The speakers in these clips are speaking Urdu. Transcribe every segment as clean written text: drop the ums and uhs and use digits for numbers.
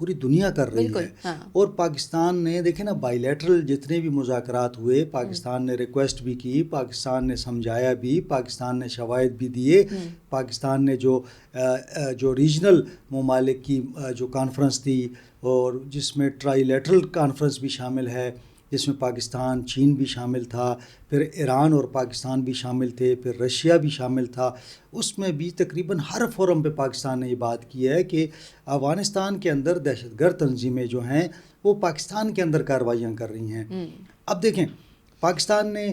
پوری دنیا کر رہی بالکل، ہے. ہاں. اور پاکستان نے دیکھیں نا بائیلیٹرل جتنے بھی مذاکرات ہوئے پاکستان نے ریکویسٹ بھی کی, پاکستان نے سمجھایا بھی, پاکستان نے شواہد بھی دیے, پاکستان نے جو ریجنل ممالک کی جو کانفرنس تھی اور جس میں ٹرائی لیٹرل کانفرنس بھی شامل ہے, جس میں پاکستان چین بھی شامل تھا, پھر ایران اور پاکستان بھی شامل تھے, پھر رشیا بھی شامل تھا, اس میں بھی تقریباً ہر فورم پہ پاکستان نے یہ بات کی ہے کہ افغانستان کے اندر دہشت گرد تنظیمیں جو ہیں وہ پاکستان کے اندر کارروائیاں کر رہی ہیں. اب دیکھیں پاکستان نے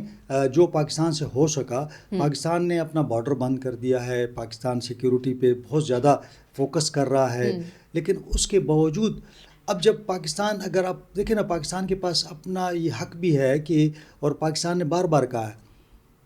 جو پاکستان سے ہو سکا, پاکستان نے اپنا بارڈر بند کر دیا ہے, پاکستان سیکیورٹی پہ بہت زیادہ فوکس کر رہا ہے, لیکن اس کے باوجود اب جب پاکستان, اگر آپ دیکھیں نا پاکستان کے پاس اپنا یہ حق بھی ہے کہ, اور پاکستان نے بار بار کہا ہے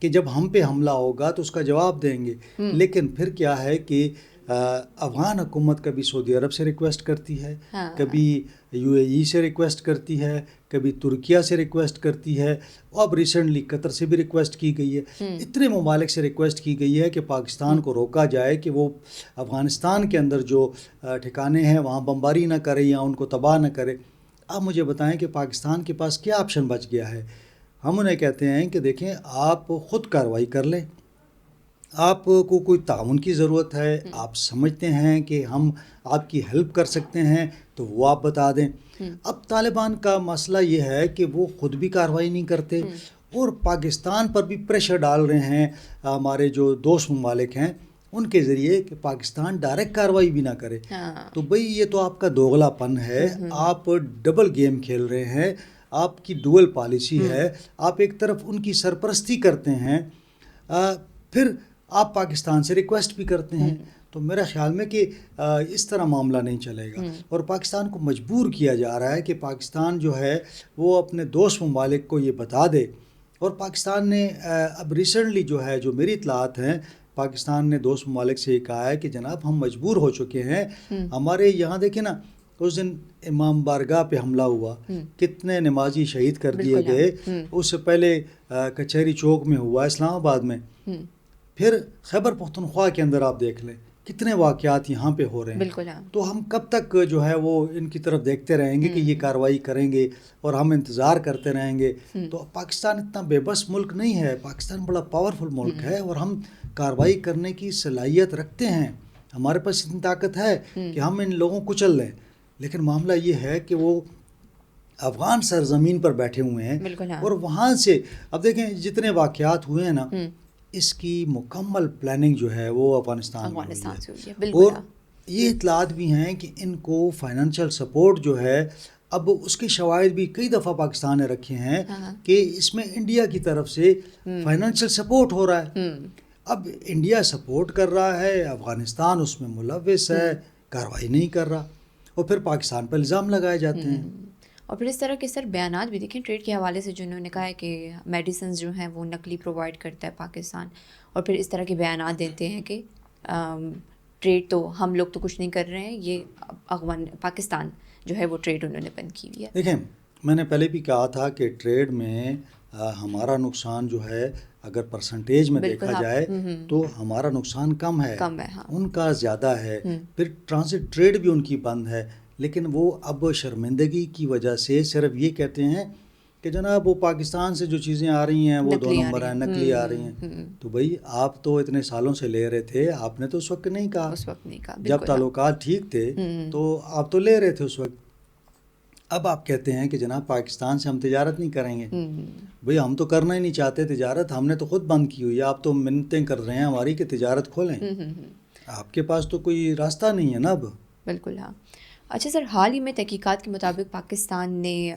کہ جب ہم پہ حملہ ہوگا تو اس کا جواب دیں گے, لیکن پھر کیا ہے کہ افغان حکومت کبھی سعودی عرب سے ریکویسٹ کرتی ہے, کبھی یو اے ای سے ریکویسٹ کرتی ہے, کبھی ترکیہ سے ریکویسٹ کرتی ہے, اور اب ریسنٹلی قطر سے بھی ریکویسٹ کی گئی ہے. اتنے ممالک سے ریکویسٹ کی گئی ہے کہ پاکستان کو روکا جائے کہ وہ افغانستان کے اندر جو ٹھکانے ہیں وہاں بمباری نہ کرے یا ان کو تباہ نہ کرے. آپ مجھے بتائیں کہ پاکستان کے پاس کیا آپشن بچ گیا ہے؟ ہم انہیں کہتے ہیں کہ دیکھیں آپ خود کارروائی کر لیں, آپ کو کوئی تعاون کی ضرورت ہے, آپ سمجھتے ہیں کہ ہم آپ کی ہیلپ کر سکتے ہیں تو وہ آپ بتا دیں. اب طالبان کا مسئلہ یہ ہے کہ وہ خود بھی کارروائی نہیں کرتے اور پاکستان پر بھی پریشر ڈال رہے ہیں ہمارے جو دوست ممالک ہیں ان کے ذریعے کہ پاکستان ڈائریکٹ کارروائی بھی نہ کرے. تو بھئی یہ تو آپ کا دوغلا پن ہے, آپ ڈبل گیم کھیل رہے ہیں, آپ کی ڈوئل پالیسی ہے, آپ ایک طرف ان کی سرپرستی کرتے ہیں, پھر آپ پاکستان سے ریکویسٹ بھی کرتے ہیں. تو میرا خیال میں کہ اس طرح معاملہ نہیں چلے گا, اور پاکستان کو مجبور کیا جا رہا ہے کہ پاکستان جو ہے وہ اپنے دوست ممالک کو یہ بتا دے. اور پاکستان نے اب ریسنٹلی جو ہے, جو میری اطلاعات ہیں, پاکستان نے دوست ممالک سے یہ کہا ہے کہ جناب ہم مجبور ہو چکے ہیں, ہمارے یہاں دیکھیں نا اس دن امام بارگاہ پہ حملہ ہوا, کتنے نمازی شہید کر دیے گئے, اس سے پہلے کچہری چوک میں ہوا اسلام آباد میں, پھر خیبر پختونخوا کے اندر آپ دیکھ لیں کتنے واقعات یہاں پہ ہو رہے ہیں. تو ہم کب تک جو ہے وہ ان کی طرف دیکھتے رہیں گے کہ یہ کارروائی کریں گے اور ہم انتظار کرتے رہیں گے؟ تو پاکستان اتنا بے بس ملک نہیں ہے, پاکستان بڑا پاورفل ملک ہے اور ہم کارروائی کرنے کی صلاحیت رکھتے ہیں, ہمارے پاس اتنی طاقت ہے کہ ہم ان لوگوں کو کچل لیں. لیکن معاملہ یہ ہے کہ وہ افغان سرزمین پر بیٹھے ہوئے ہیں اور وہاں سے اب دیکھیں جتنے واقعات ہوئے ہیں نا, اس کی مکمل پلاننگ جو ہے وہ افغانستان سے ہوئی ہے. اور یہ اطلاعات بھی ہیں کہ ان کو فائنینشیل سپورٹ جو ہے, اب اس کے شواہد بھی کئی دفعہ پاکستان نے رکھے ہیں کہ اس میں انڈیا کی طرف سے فائنینشیل سپورٹ ہو رہا ہے. اب انڈیا سپورٹ کر رہا ہے, افغانستان اس میں ملوث ہے, کارروائی نہیں کر رہا, اور پھر پاکستان پر الزام لگائے جاتے ہیں. اور پھر اس طرح کے سر بیانات بھی دیکھیں ٹریڈ کے حوالے سے, جنہوں نے کہا ہے کہ میڈیسنز جو ہیں وہ نقلی پرووائڈ کرتا ہے پاکستان, اور پھر اس طرح کے بیانات دیتے ہیں کہ ٹریڈ تو ہم لوگ تو کچھ نہیں کر رہے ہیں, یہ پاکستان جو ہے وہ ٹریڈ انہوں نے بند کی ہوئی ہے. دیکھیں میں نے پہلے بھی کہا تھا کہ ٹریڈ میں ہمارا نقصان جو ہے اگر پرسنٹیج میں دیکھا جائے تو ہمارا نقصان کم ہے, ان کا زیادہ ہے. پھر ٹرانزٹ ٹریڈ بھی ان کی بند ہے, لیکن وہ اب شرمندگی کی وجہ سے صرف یہ کہتے ہیں کہ جناب وہ پاکستان سے جو چیزیں آ رہی ہیں وہ 2 نمبر ہیں, نقلی آ رہی ہیں. تو بھائی آپ تو اتنے سالوں سے لے رہے تھے, آپ نے تو اس وقت نہیں کہا, جب تعلقات ٹھیک تھے تو آپ تو لے رہے تھے اس وقت. اب آپ کہتے ہیں کہ جناب پاکستان سے ہم تجارت نہیں کریں گے. بھئی ہم تو کرنا ہی نہیں چاہتے تجارت, ہم نے تو خود بند کی ہوئی ہے, آپ تو منتیں کر رہے ہیں ہماری کہ تجارت کھولیں. آپ کے پاس تو کوئی راستہ نہیں ہے نا اب. بالکل ہاں. اچھا سر, حال ہی میں تحقیقات کے مطابق پاکستان نے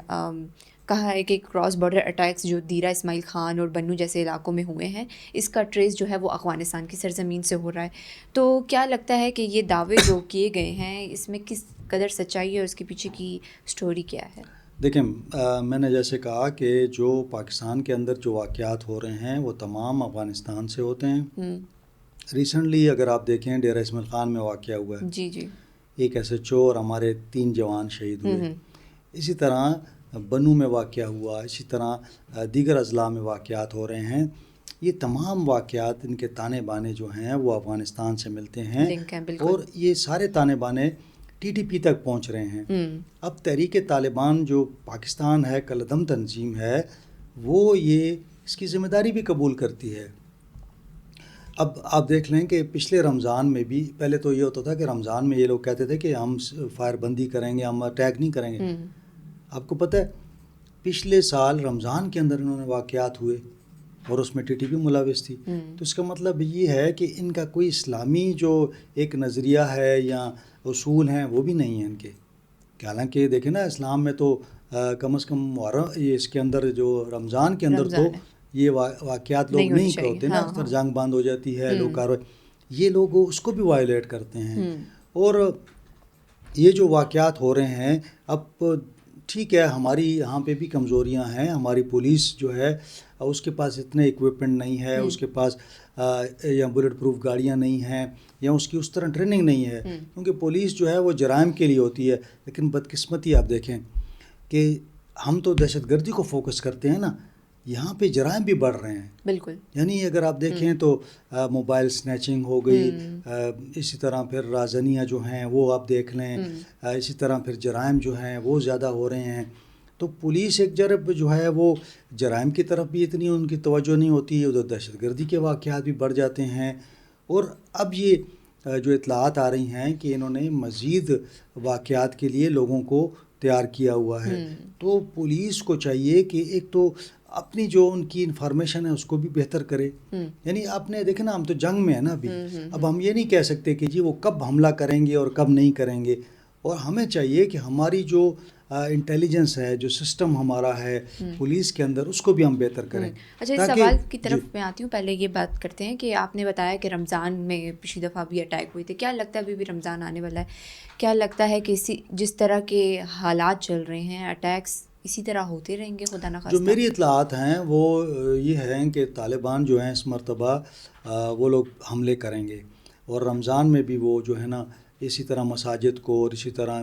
کہا ہے کہ کراس بارڈر اٹیکس جو دیرہ اسماعیل خان اور بنو جیسے علاقوں میں ہوئے ہیں, اس کا ٹریس جو ہے وہ افغانستان کی سرزمین سے ہو رہا ہے. تو کیا لگتا ہے کہ یہ دعوے جو کیے گئے ہیں اس میں کس قدر سچائی ہے اور اس کے پیچھے کی سٹوری کیا ہے؟ دیکھیں میں نے جیسے کہا کہ جو پاکستان کے اندر جو واقعات ہو رہے ہیں وہ تمام افغانستان سے ہوتے ہیں. ریسنٹلی اگر آپ دیکھیں ڈیرہ اسماعیل خان میں واقعہ ہوا ہے, جی ایک SHO اور ہمارے 3 جوان شہید ہوئے. اسی طرح بنو میں واقعہ ہوا, اسی طرح دیگر اضلاع میں واقعات ہو رہے ہیں. یہ تمام واقعات ان کے تانے بانے جو ہیں وہ افغانستان سے ملتے ہیں, اور یہ سارے تانے بانے ٹی ٹی پی تک پہنچ رہے ہیں. اب تحریک طالبان جو پاکستان ہے کالعدم تنظیم ہے وہ یہ اس کی ذمہ داری بھی قبول کرتی ہے. اب آپ دیکھ لیں کہ پچھلے رمضان میں بھی پہلے تو یہ ہوتا تھا کہ رمضان میں یہ لوگ کہتے تھے کہ ہم فائر بندی کریں گے, ہم اٹیک نہیں کریں گے. آپ کو پتہ ہے پچھلے سال رمضان کے اندر انہوں نے واقعات ہوئے اور اس میں ٹی ٹی پی ملوث تھی. تو اس کا مطلب یہ ہے کہ ان کا کوئی اسلامی جو ایک نظریہ ہے یا اصول ہیں وہ بھی نہیں ہیں ان کے. حالانکہ دیکھیں نا اسلام میں تو کم از کم محرم یہ اس کے اندر جو رمضان کے اندر تو یہ واقعات لوگ نہیں کرتے نا, اکثر جنگ بند ہو جاتی ہے, لوگ کاروائی, یہ لوگ اس کو بھی وائلیٹ کرتے ہیں. اور یہ جو واقعات ہو رہے ہیں اب ٹھیک ہے ہماری یہاں پہ بھی کمزوریاں ہیں, ہماری پولیس جو ہے اس کے پاس اتنے ایکوپمنٹ نہیں ہے, اس کے پاس یا بلٹ پروف گاڑیاں نہیں ہیں یا اس کی اس طرح ٹریننگ نہیں ہے, کیونکہ پولیس جو ہے وہ جرائم کے لیے ہوتی ہے. لیکن بدقسمتی آپ دیکھیں کہ ہم تو دہشت گردی کو فوکس کرتے ہیں نا, یہاں پہ جرائم بھی بڑھ رہے ہیں. بالکل, یعنی اگر آپ دیکھیں تو موبائل سنیچنگ ہو گئی, اسی طرح پھر رازنیاں جو ہیں وہ آپ دیکھ لیں, اسی طرح پھر جرائم جو ہیں وہ زیادہ ہو رہے ہیں. تو پولیس ایک جانب جو ہے وہ جرائم کی طرف بھی اتنی ان کی توجہ نہیں ہوتی, ادھر دہشت گردی کے واقعات بھی بڑھ جاتے ہیں. اور اب یہ جو اطلاعات آ رہی ہیں کہ انہوں نے مزید واقعات کے لیے لوگوں کو تیار کیا ہوا ہے. تو پولیس کو چاہیے کہ ایک تو اپنی جو ان کی انفارمیشن ہے اس کو بھی بہتر کرے. یعنی آپ نے دیکھا نا ہم تو جنگ میں ہیں نا ابھی, اب ہم یہ نہیں کہہ سکتے کہ جی وہ کب حملہ کریں گے اور کب نہیں کریں گے. اور ہمیں چاہیے کہ ہماری جو انٹیلیجنس ہے, جو سسٹم ہمارا ہے پولیس کے اندر, اس کو بھی ہم بہتر کریں. اچھا, اس سوال کی طرف میں آتی ہوں. پہلے یہ بات کرتے ہیں کہ آپ نے بتایا کہ رمضان میں پچھلی دفعہ بھی اٹیک ہوئے تھے. کیا لگتا ہے ابھی بھی رمضان آنے والا ہے, کیا لگتا ہے کہ جس طرح کے حالات چل رہے ہیں اٹیکس اسی طرح ہوتے رہیں گے خدا نخواستہ؟ جو میری اطلاعات ہیں وہ یہ ہیں کہ طالبان جو ہیں اس مرتبہ وہ لوگ حملے کریں گے, اور رمضان میں بھی وہ جو ہے نا اسی طرح مساجد کو اور اسی طرح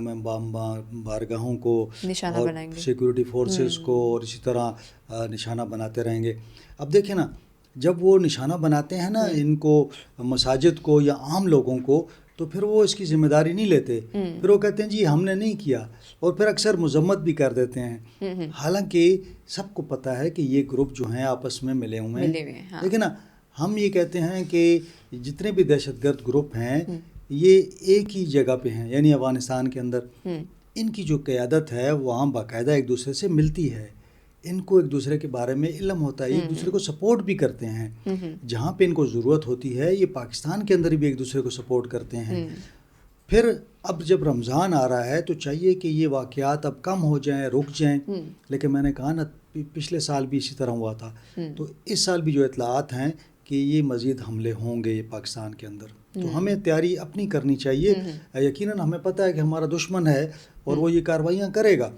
بارگاہوں کو اور سیکورٹی فورسز کو اور اسی طرح نشانہ بناتے رہیں گے. اب دیکھیں نا جب وہ نشانہ بناتے ہیں نا ان کو, مساجد کو یا عام لوگوں کو, تو پھر وہ اس کی ذمہ داری نہیں لیتے. پھر وہ کہتے ہیں جی ہم نے نہیں کیا, اور پھر اکثر مذمت بھی کر دیتے ہیں. حالانکہ سب کو پتہ ہے کہ یہ گروپ جو ہیں آپس میں ملے ہوئے ہیں. لیکن ہم یہ کہتے ہیں کہ جتنے بھی دہشت گرد گروپ ہیں یہ ایک ہی جگہ پہ ہیں, یعنی افغانستان کے اندر. ان کی جو قیادت ہے وہاں باقاعدہ ایک دوسرے سے ملتی ہے, ان کو ایک دوسرے کے بارے میں علم ہوتا ہے, ایک دوسرے کو سپورٹ بھی کرتے ہیں جہاں پہ ان کو ضرورت ہوتی ہے. یہ پاکستان کے اندر بھی ایک دوسرے کو سپورٹ کرتے ہیں. پھر اب جب رمضان آ رہا ہے تو چاہیے کہ یہ واقعات اب کم ہو جائیں, رک جائیں. لیکن میں نے کہا نا پچھلے سال بھی اسی طرح ہوا تھا, تو اس سال بھی جو اطلاعات ہیں کہ یہ مزید حملے ہوں گے پاکستان کے اندر. تو ہمیں تیاری اپنی کرنی چاہیے. یقیناً ہمیں پتہ ہے کہ ہمارا دشمن ہے اور وہ یہ کارروائیاں کرے گا.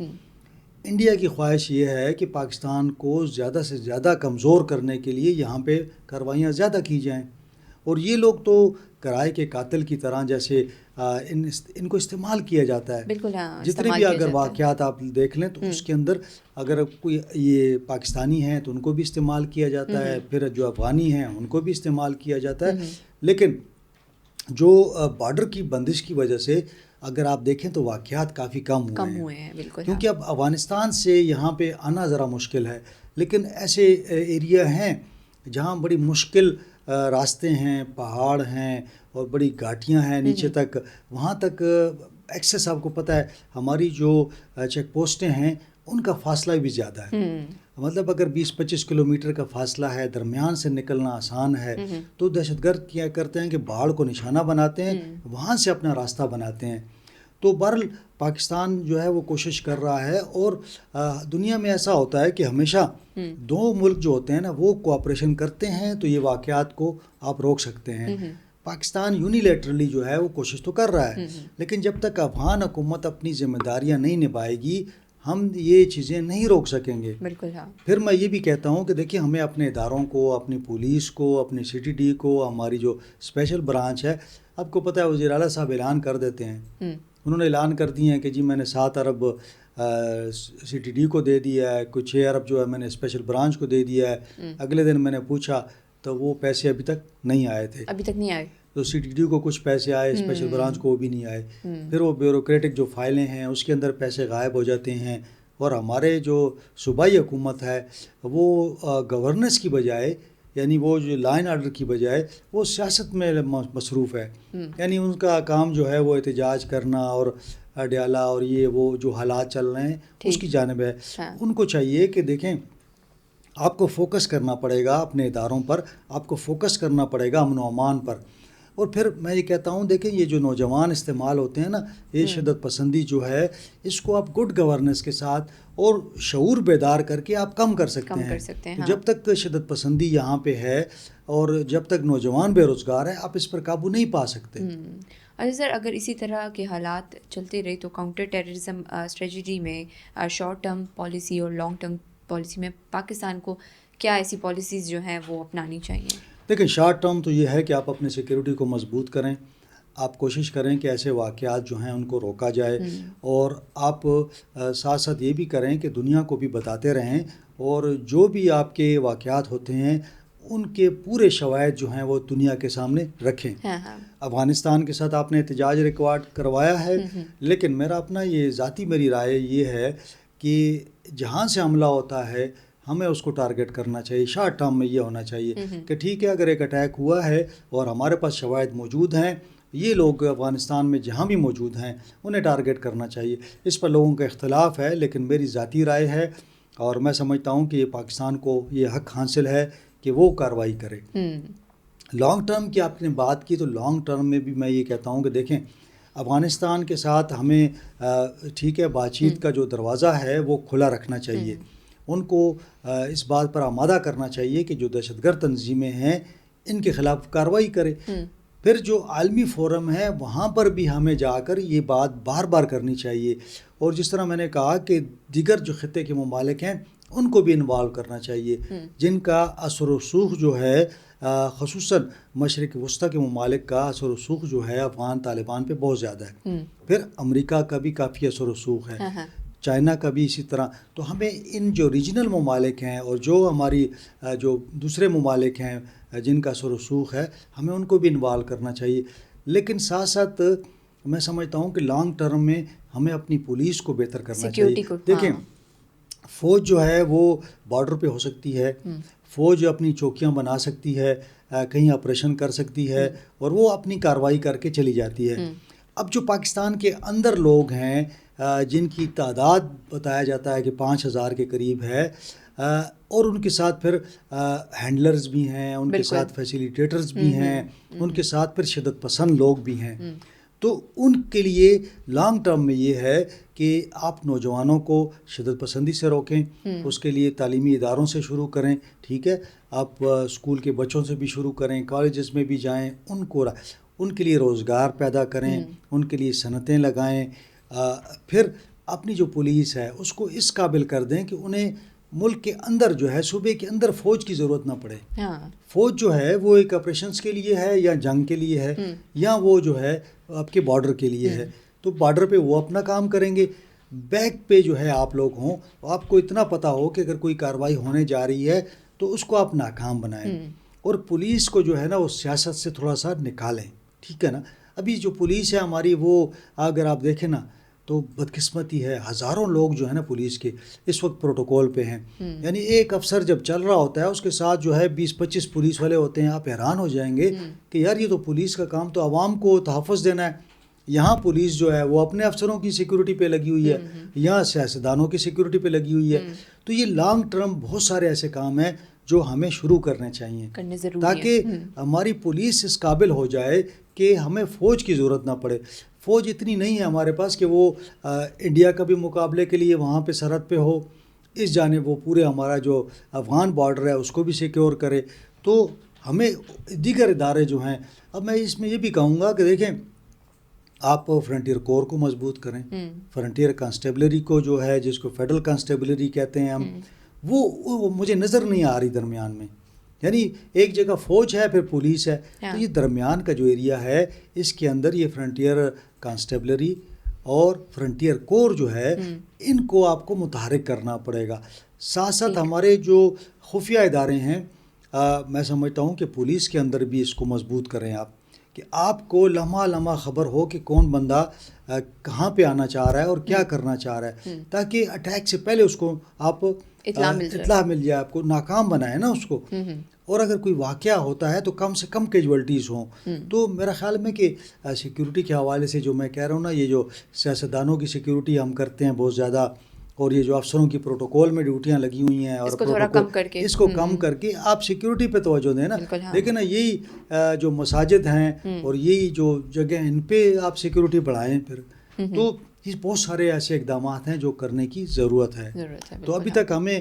انڈیا کی خواہش یہ ہے کہ پاکستان کو زیادہ سے زیادہ کمزور کرنے کے لیے یہاں پہ کارروائیاں زیادہ کی جائیں. اور یہ لوگ تو کرائے کے قاتل کی طرح جیسے ان کو استعمال کیا جاتا ہے. بالکل, جتنے بھی اگر واقعات آپ دیکھ لیں تو اس کے اندر اگر کوئی یہ پاکستانی ہیں تو ان کو بھی استعمال کیا جاتا ہے, پھر جو افغانی ہیں ان کو بھی استعمال کیا جاتا ہے. لیکن جو بارڈر کی بندش کی وجہ سے اگر آپ دیکھیں تو واقعات کافی کم ہوئے ہیں. بالکل, کیونکہ اب افغانستان سے یہاں پہ آنا ذرا مشکل ہے. لیکن ایسے ایریا ہیں جہاں بڑی مشکل راستے ہیں, پہاڑ ہیں اور بڑی گھاٹیاں ہیں نیچے تک, وہاں تک ایکسیس آپ کو پتہ ہے. ہماری جو چیک پوسٹیں ہیں ان کا فاصلہ بھی زیادہ ہے. مطلب اگر 20-25 کلومیٹر کا فاصلہ ہے, درمیان سے نکلنا آسان ہے, تو دہشت گرد کیا کرتے ہیں کہ پہاڑ کو نشانہ بناتے ہیں, وہاں سے اپنا راستہ بناتے ہیں. تو بہرحال پاکستان جو ہے وہ کوشش کر رہا ہے. اور دنیا میں ایسا ہوتا ہے کہ ہمیشہ دو ملک جو ہوتے ہیں نا وہ کوآپریشن کرتے ہیں تو یہ واقعات کو آپ روک سکتے ہیں. پاکستان یونیلیٹرلی جو ہے وہ کوشش تو کر رہا ہے, لیکن جب تک افغان حکومت اپنی ذمہ داریاں نہیں نبھائے گی ہم یہ چیزیں نہیں روک سکیں گے. بالکل. پھر میں یہ بھی کہتا ہوں کہ دیکھیں ہمیں اپنے اداروں کو, اپنی پولیس کو, اپنی سی ٹی ڈی کو, ہماری جو اسپیشل برانچ ہے, آپ کو پتہ ہے وزیر اعلیٰ صاحب اعلان کر دیتے ہیں, انہوں نے اعلان کر دی ہیں کہ جی میں نے 7 ارب سی ٹی ڈی کو دے دیا ہے, کچھ 6 ارب جو ہے میں نے اسپیشل برانچ کو دے دیا ہے. اگلے دن میں نے پوچھا تو وہ پیسے ابھی تک نہیں آئے تھے. ابھی تک نہیں آئے. تو CTD کو کچھ پیسے آئے, اسپیشل برانچ کو بھی نہیں آئے. پھر وہ بیوروکریٹک جو فائلیں ہیں اس کے اندر پیسے غائب ہو جاتے ہیں. اور ہمارے جو صوبائی حکومت ہے وہ گورننس کی بجائے, یعنی وہ جو لائن آرڈر کی بجائے وہ سیاست میں مصروف ہے. یعنی ان کا کام جو ہے وہ احتجاج کرنا اور ڈیالہ اور یہ وہ جو حالات چل رہے ہیں اس کی جانب ہے. ان کو چاہیے کہ دیکھیں آپ کو فوکس کرنا پڑے گا اپنے اداروں پر, آپ کو فوکس کرنا پڑے گا امن و امان پر. اور پھر میں یہ کہتا ہوں دیکھیں یہ جو نوجوان استعمال ہوتے ہیں نا, یہ شدت پسندی جو ہے اس کو آپ گڈ گورننس کے ساتھ اور شعور بیدار کر کے آپ کم کر سکتے ہیں. جب تک شدت پسندی یہاں پہ ہے اور جب تک نوجوان بے روزگار ہیں آپ اس پر قابو نہیں پا سکتے. اچھا سر, اگر اسی طرح کے حالات چلتے رہے تو کاؤنٹر ٹیررزم اسٹریٹجی میں شارٹ ٹرم پالیسی اور لانگ ٹرم پالیسی میں پاکستان کو کیا ایسی پالیسیز جو ہیں وہ اپنانی چاہیے؟ دیکھیں شارٹ ٹرم تو یہ ہے کہ آپ اپنے سیکیورٹی کو مضبوط کریں, آپ کوشش کریں کہ ایسے واقعات جو ہیں ان کو روکا جائے, اور آپ ساتھ ساتھ یہ بھی کریں کہ دنیا کو بھی بتاتے رہیں, اور جو بھی آپ کے واقعات ہوتے ہیں ان کے پورے شواہد جو ہیں وہ دنیا کے سامنے رکھیں. افغانستان کے ساتھ آپ نے احتجاج ریکارڈ کروایا ہے, لیکن میرا اپنا یہ ذاتی میری رائے یہ ہے کہ جہاں سے حملہ ہوتا ہے ہمیں اس کو ٹارگٹ کرنا چاہیے. شارٹ ٹرم میں یہ ہونا چاہیے کہ ٹھیک ہے اگر ایک اٹیک ہوا ہے اور ہمارے پاس شواہد موجود ہیں, یہ لوگ افغانستان میں جہاں بھی موجود ہیں انہیں ٹارگٹ کرنا چاہیے. اس پر لوگوں کا اختلاف ہے, لیکن میری ذاتی رائے ہے اور میں سمجھتا ہوں کہ یہ پاکستان کو یہ حق حاصل ہے کہ وہ کارروائی کرے. لانگ ٹرم کی آپ نے بات کی, تو لانگ ٹرم میں بھی میں یہ کہتا ہوں کہ دیکھیں افغانستان کے ساتھ ہمیں ٹھیک ہے بات چیت کا جو دروازہ ہے وہ کھلا رکھنا چاہیے. ان کو اس بات پر آمادہ کرنا چاہیے کہ جو دہشت گرد تنظیمیں ہیں ان کے خلاف کارروائی کرے. پھر جو عالمی فورم ہے وہاں پر بھی ہمیں جا کر یہ بات بار بار کرنی چاہیے, اور جس طرح میں نے کہا کہ دیگر جو خطے کے ممالک ہیں ان کو بھی انوالو کرنا چاہیے, جن کا اثر و رسوخ جو ہے خصوصاً مشرق وسطی کے ممالک کا اثر و رسوخ جو ہے افغان طالبان پہ بہت زیادہ ہے. پھر امریکہ کا بھی کافی اثر و رسوخ ہے, چائنا کا بھی اسی طرح. تو ہمیں ان جو ریجنل ممالک ہیں اور جو ہماری جو دوسرے ممالک ہیں جن کا اثر و رسوخ ہے ہمیں ان کو بھی انوالو کرنا چاہیے. لیکن ساتھ ساتھ میں سمجھتا ہوں کہ لانگ ٹرم میں ہمیں اپنی پولیس کو بہتر کرنا چاہیے. دیکھیں فوج جو ہے وہ بارڈر پہ ہو سکتی ہے, فوج اپنی چوکیاں بنا سکتی ہے, کہیں آپریشن کر سکتی ہے اور وہ اپنی کارروائی کر کے چلی جاتی ہے. اب جو پاکستان کے اندر لوگ ہیں جن کی تعداد بتایا جاتا ہے کہ 5,000 کے قریب ہے, اور ان کے ساتھ پھر ہینڈلرز بھی ہیں, ان کے ساتھ فیسیلیٹیٹرز بھی ہیں, ان کے ساتھ پھر شدت پسند لوگ بھی ہیں. تو ان کے لیے لانگ ٹرم میں یہ ہے کہ آپ نوجوانوں کو شدت پسندی سے روکیں, اس کے لیے تعلیمی اداروں سے شروع کریں. ٹھیک ہے, آپ اسکول کے بچوں سے بھی شروع کریں, کالجز میں بھی جائیں, ان کے لیے روزگار پیدا کریں, ان کے لیے صنعتیں لگائیں. پھر اپنی جو پولیس ہے اس کو اس قابل کر دیں کہ انہیں ملک کے اندر جو ہے صوبے کے اندر فوج کی ضرورت نہ پڑے. فوج جو ہے وہ ایک آپریشنز کے لیے ہے یا جنگ کے لیے ہے یا وہ جو ہے آپ کے بارڈر کے لیے ہے. تو بارڈر پہ وہ اپنا کام کریں گے, بیک پہ جو ہے آپ لوگ ہوں, آپ کو اتنا پتہ ہو کہ اگر کوئی کارروائی ہونے جا رہی ہے تو اس کو آپ ناکام بنائیں. اور پولیس کو جو ہے نا وہ سیاست سے تھوڑا سا نکالیں. ٹھیک ہے نا, ابھی جو پولیس ہے ہماری وہ اگر آپ دیکھیں نا تو بدقسمتی ہے, ہزاروں لوگ جو ہے نا پولیس کے اس وقت پروٹوکول پہ ہیں. یعنی ایک افسر جب چل رہا ہوتا ہے اس کے ساتھ جو ہے 20-25 پولیس والے ہوتے ہیں. آپ حیران ہو جائیں گے کہ یار یہ تو پولیس کا کام تو عوام کو تحفظ دینا ہے. یہاں پولیس جو ہے وہ اپنے افسروں کی سیکیورٹی پہ لگی ہوئی ہے, یہاں سیاستدانوں کی سیکیورٹی پہ لگی ہوئی ہے. تو یہ لانگ ٹرم بہت سارے ایسے کام ہیں جو ہمیں شروع کرنے چاہیے تاکہ ہماری پولیس اس قابل ہو جائے کہ ہمیں فوج کی ضرورت نہ پڑے. فوج اتنی نہیں ہے ہمارے پاس کہ وہ انڈیا کا بھی مقابلے کے لیے وہاں پہ سرحد پہ ہو, اس جانب وہ پورے ہمارا جو افغان بارڈر ہے اس کو بھی سیکیور کرے. تو ہمیں دیگر ادارے جو ہیں, اب میں اس میں یہ بھی کہوں گا کہ دیکھیں آپ فرنٹیئر کور کو مضبوط کریں, فرنٹیئر کانسٹیبلری کو جو ہے جس کو فیڈرل کانسٹیبلری کہتے ہیں ہم, وہ مجھے نظر نہیں آ رہی درمیان میں. یعنی ایک جگہ فوج ہے پھر پولیس ہے, تو یہ درمیان کا جو ایریا ہے اس کے اندر یہ فرنٹیئر کانسٹیبلری اور فرنٹیئر کور جو ہے ان کو آپ کو متحرک کرنا پڑے گا. ساتھ ساتھ ہمارے جو خفیہ ادارے ہیں میں سمجھتا ہوں کہ پولیس کے اندر بھی اس کو مضبوط کریں آپ, کہ آپ کو لمحہ لمحہ خبر ہو کہ کون بندہ کہاں پہ آنا چاہ رہا ہے اور کیا کرنا چاہ رہا ہے، تاکہ اٹیک سے پہلے اس کو آپ اطلاع مل جائے، آپ کو ناکام بنائے نا اس کو. اور اگر کوئی واقعہ ہوتا ہے تو کم سے کم کیجوالٹیز ہوں. تو میرا خیال میں کہ سیکیورٹی کے حوالے سے جو میں کہہ رہا ہوں نا، یہ جو سیاستدانوں کی سیکیورٹی ہم کرتے ہیں بہت زیادہ، اور یہ جو افسروں کی پروٹوکول میں ڈیوٹیاں لگی ہوئی ہیں، اور اس کو تھوڑا کم کر کے، اس کو کم کر کے آپ سیکیورٹی پہ توجہ دیں نا. لیکن یہی جو مساجد ہیں اور یہی جو جگہ، ان پہ آپ سیکیورٹی بڑھائیں پھر. تو یہ بہت سارے ایسے اقدامات ہیں جو کرنے کی ضرورت ہے. تو ابھی تک ہمیں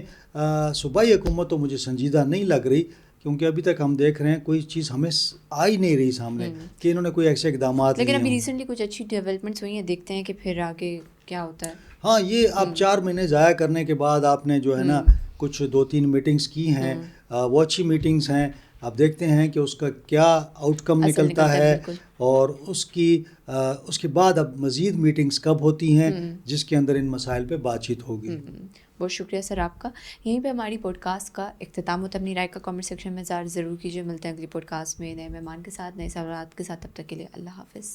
صوبائی حکومت تو مجھے سنجیدہ نہیں لگ رہی، کیونکہ ابھی تک ہم دیکھ رہے ہیں کوئی چیز ہمیں آ ہی نہیں رہی سامنے کہ انہوں نے کوئی ایسے اقدامات لیے. لیکن ابھی ریسنٹلی کچھ اچھی ڈیولپمنٹس ہوئی ہیں، دیکھتے ہیں کہ پھر آگے کیا ہوتا ہے. ہاں، یہ اب 4 مہینے ضائع کرنے کے بعد آپ نے جو ہے نا کچھ 2-3 میٹنگز کی ہیں، وہ اچھی میٹنگز ہیں. اب دیکھتے ہیں کہ اس کا کیا آؤٹ کم نکلتا ہے، اور اس کے بعد اب مزید میٹنگز کب ہوتی ہیں جس کے اندر ان مسائل پہ بات چیت ہوگی. بہت شکریہ سر آپ کا. یہیں پہ ہماری پوڈ کاسٹ کا اختتام ہوتا ہے. اپنی رائے کا کامنٹ سیکشن میں ضرور کیجیے. ملتے ہیں اگلی پوڈ کاسٹ میں نئے مہمان کے ساتھ، نئے سوالات کے ساتھ. تب تک کے لیے اللہ حافظ.